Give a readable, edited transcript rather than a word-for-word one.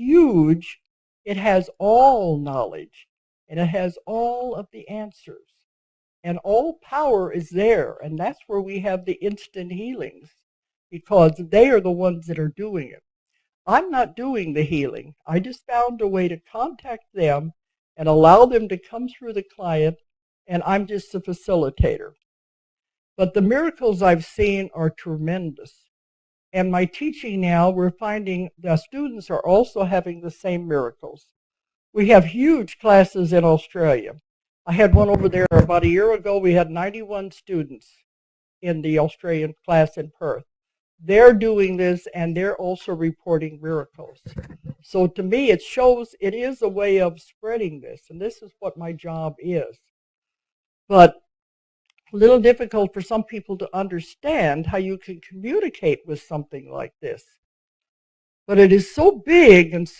huge. It has all knowledge, and it has all of the answers. And all power is there, and that's where we have the instant healings, because they are the ones that are doing it. I'm not doing the healing. I just found a way to contact them and allow them to come through the client, and I'm just a facilitator. But the miracles I've seen are tremendous. And my teaching now, we're finding the students are also having the same miracles. We have huge classes in Australia. I had one over there about a year ago. We had 91 students in the Australian class in Perth. They're doing this, and they're also reporting miracles. So to me, it shows it is a way of spreading this, and this is what my job is. But a little difficult for some people to understand how you can communicate with something like this. But it is so big and so